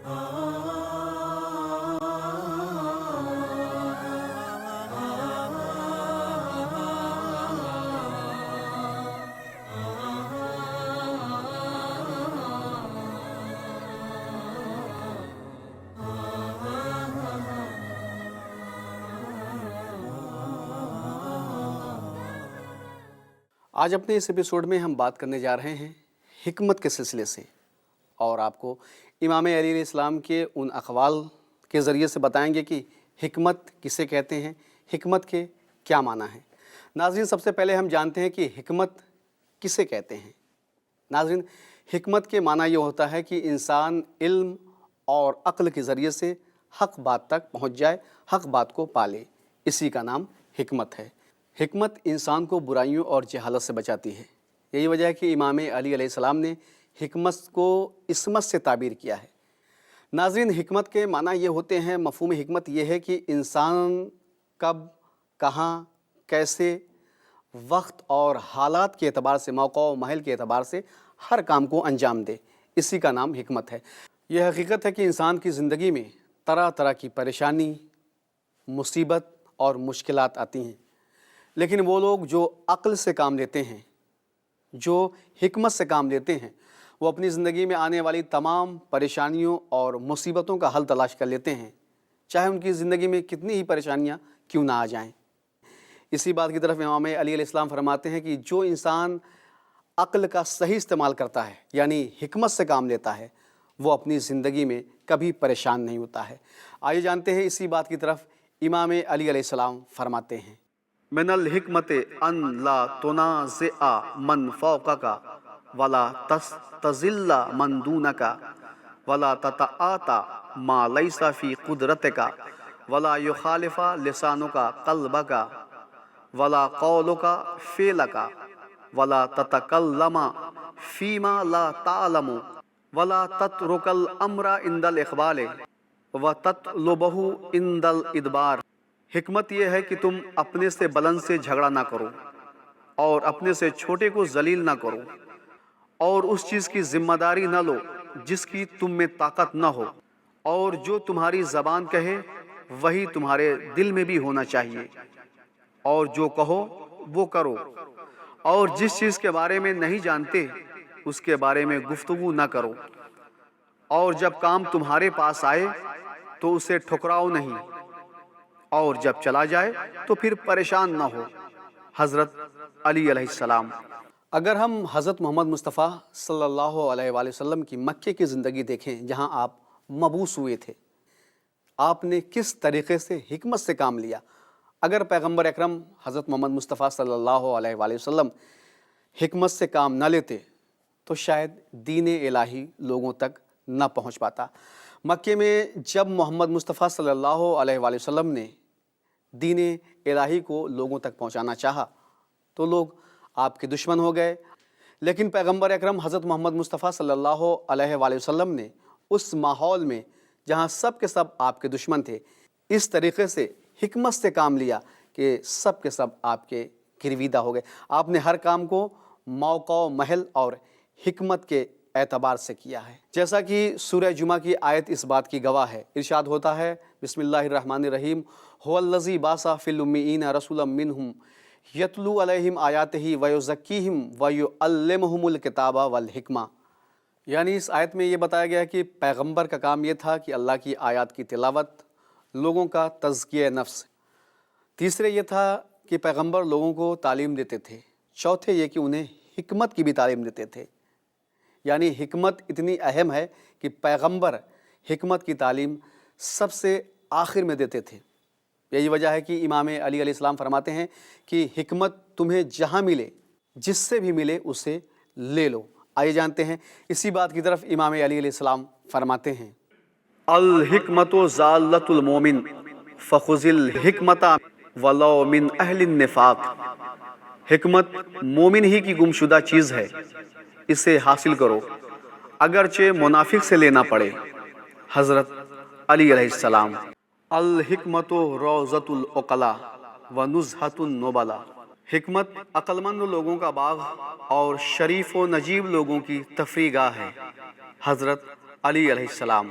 آج اپنے اس ایپیسوڈ میں ہم بات کرنے جا رہے ہیں حکمت کے سلسلے سے، اور آپ کو امام علی علیہ السلام کے ان اقوال کے ذریعے سے بتائیں گے کہ حکمت کسے کہتے ہیں، حکمت کے کیا معنی ہیں۔ ناظرین، سب سے پہلے ہم جانتے ہیں کہ حکمت کسے کہتے ہیں۔ ناظرین، حکمت کے معنی یہ ہوتا ہے کہ انسان علم اور عقل کے ذریعے سے حق بات تک پہنچ جائے، حق بات کو پالے، اسی کا نام حکمت ہے۔ حکمت انسان کو برائیوں اور جہالت سے بچاتی ہے۔ یہی وجہ ہے کہ امام علی علیہ السلام نے حکمت کو عصمت سے تعبیر کیا ہے۔ ناظرین، حکمت کے معنی یہ ہوتے ہیں، مفہوم حکمت یہ ہے کہ انسان کب، کہاں، کیسے، وقت اور حالات کے اعتبار سے، موقع و محل کے اعتبار سے ہر کام کو انجام دے، اسی کا نام حکمت ہے۔ یہ حقیقت ہے کہ انسان کی زندگی میں طرح طرح کی پریشانی، مصیبت اور مشکلات آتی ہیں، لیکن وہ لوگ جو عقل سے کام لیتے ہیں، جو حکمت سے کام لیتے ہیں، وہ اپنی زندگی میں آنے والی تمام پریشانیوں اور مصیبتوں کا حل تلاش کر لیتے ہیں، چاہے ان کی زندگی میں کتنی ہی پریشانیاں کیوں نہ آ جائیں۔ اسی بات کی طرف امام علی علیہ السلام فرماتے ہیں کہ جو انسان عقل کا صحیح استعمال کرتا ہے، یعنی حکمت سے کام لیتا ہے، وہ اپنی زندگی میں کبھی پریشان نہیں ہوتا ہے۔ آئیے جانتے ہیں اسی بات کی طرف امام علی علیہ السلام فرماتے ہیں، من الحکمت ان لا تنازع من فوقک ولا تستذل من دونک ولا تتعاطى ما ليس في قدرتك ولا يخالف لسانك قلبك ولا قولك فعلك ولا تتكلم فيما لا تعلم ولا تترك الامر عند الاقبال وتطلبه عند الادبار۔ حکمت یہ ہے کہ تم اپنے سے بلند سے جھگڑا نہ کرو اور اپنے سے چھوٹے کو ذلیل نہ کرو، اور اس چیز کی ذمہ داری نہ لو جس کی تم میں طاقت نہ ہو، اور جو تمہاری زبان کہے وہی تمہارے دل میں بھی ہونا چاہیے، اور جو کہو وہ کرو، اور جس چیز کے بارے میں نہیں جانتے اس کے بارے میں گفتگو نہ کرو، اور جب کام تمہارے پاس آئے تو اسے ٹھکراؤ نہیں، اور جب چلا جائے تو پھر پریشان نہ ہو۔ حضرت علی علیہ السلام۔ اگر ہم حضرت محمد مصطفیٰ صلی اللہ علیہ وآلہ وسلم کی مکے کی زندگی دیکھیں، جہاں آپ مبعوث ہوئے تھے، آپ نے کس طریقے سے حکمت سے کام لیا۔ اگر پیغمبر اکرم حضرت محمد مصطفیٰ صلی اللہ علیہ وآلہ وسلم حکمت سے کام نہ لیتے تو شاید دین الہی لوگوں تک نہ پہنچ پاتا۔ مکے میں جب محمد مصطفیٰ صلی اللہ علیہ وآلہ وسلم نے دین الہی کو لوگوں تک پہنچانا چاہا تو لوگ آپ کے دشمن ہو گئے، لیکن پیغمبر اکرم حضرت محمد مصطفیٰ صلی اللہ علیہ وآلہ وسلم نے اس ماحول میں جہاں سب کے سب آپ کے دشمن تھے، اس طریقے سے حکمت سے کام لیا کہ سب کے سب آپ کے گرویدہ ہو گئے۔ آپ نے ہر کام کو موقع و محل اور حکمت کے اعتبار سے کیا ہے، جیسا کہ سورہ جمعہ کی آیت اس بات کی گواہ ہے۔ ارشاد ہوتا ہے، بسم اللہ الرحمن الرحیم، هو الذی بعث فی الامیین رسولا منہم یتلو علیہم آیاتہ ویزکیہم ویعلمہم الکتاب والحکمہ۔ یعنی اس آیت میں یہ بتایا گیا ہے کہ پیغمبر کا کام یہ تھا کہ اللہ کی آیات کی تلاوت، لوگوں کا تزکیہ نفس۔ تیسرے یہ تھا کہ پیغمبر لوگوں کو تعلیم دیتے تھے۔ چوتھے یہ کہ انہیں حکمت کی بھی تعلیم دیتے تھے۔ یعنی حکمت اتنی اہم ہے کہ پیغمبر حکمت کی تعلیم سب سے آخر میں دیتے تھے۔ یہی وجہ ہے کہ امام علی علیہ السلام فرماتے ہیں کہ حکمت تمہیں جہاں ملے، جس سے بھی ملے اسے لے لو۔ آئیے جانتے ہیں اسی بات کی طرف امام علی علیہ السلام فرماتے ہیں، الحکمت ضالۃ المومن فخذ الحکمت ولو من اہل النفاق۔ حکمت مومن ہی کی گمشدہ چیز ہے، اسے حاصل کرو اگرچہ منافق سے لینا پڑے۔ حضرت علی علیہ السلام۔ الحکمت روضۃ العقلاء ونزہۃ النبلاء۔ حکمت عقل مند لوگوں کا باغ اور شریف و نجیب لوگوں کی تفریح گاہ ہے۔ حضرت علی علیہ السلام۔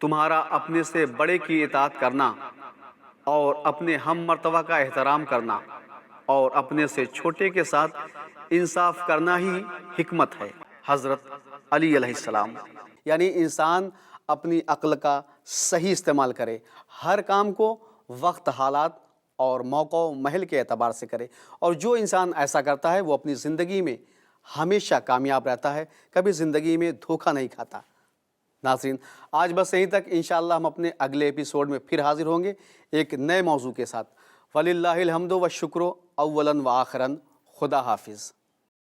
تمہارا اپنے سے بڑے کی اطاعت کرنا اور اپنے ہم مرتبہ کا احترام کرنا اور اپنے سے چھوٹے کے ساتھ انصاف کرنا ہی حکمت ہے۔ حضرت علی علیہ السلام۔ یعنی انسان اپنی عقل کا صحیح استعمال کرے، ہر کام کو وقت، حالات اور موقع و محل کے اعتبار سے کرے، اور جو انسان ایسا کرتا ہے وہ اپنی زندگی میں ہمیشہ کامیاب رہتا ہے، کبھی زندگی میں دھوکہ نہیں کھاتا۔ ناظرین، آج بس یہیں تک، انشاءاللہ ہم اپنے اگلے ایپیسوڈ میں پھر حاضر ہوں گے ایک نئے موضوع کے ساتھ۔ وَلِلَّهِ الْحَمْدُ وَالشُّكْرُ أَوَّلًا وَآخِرًا۔ خدا حافظ۔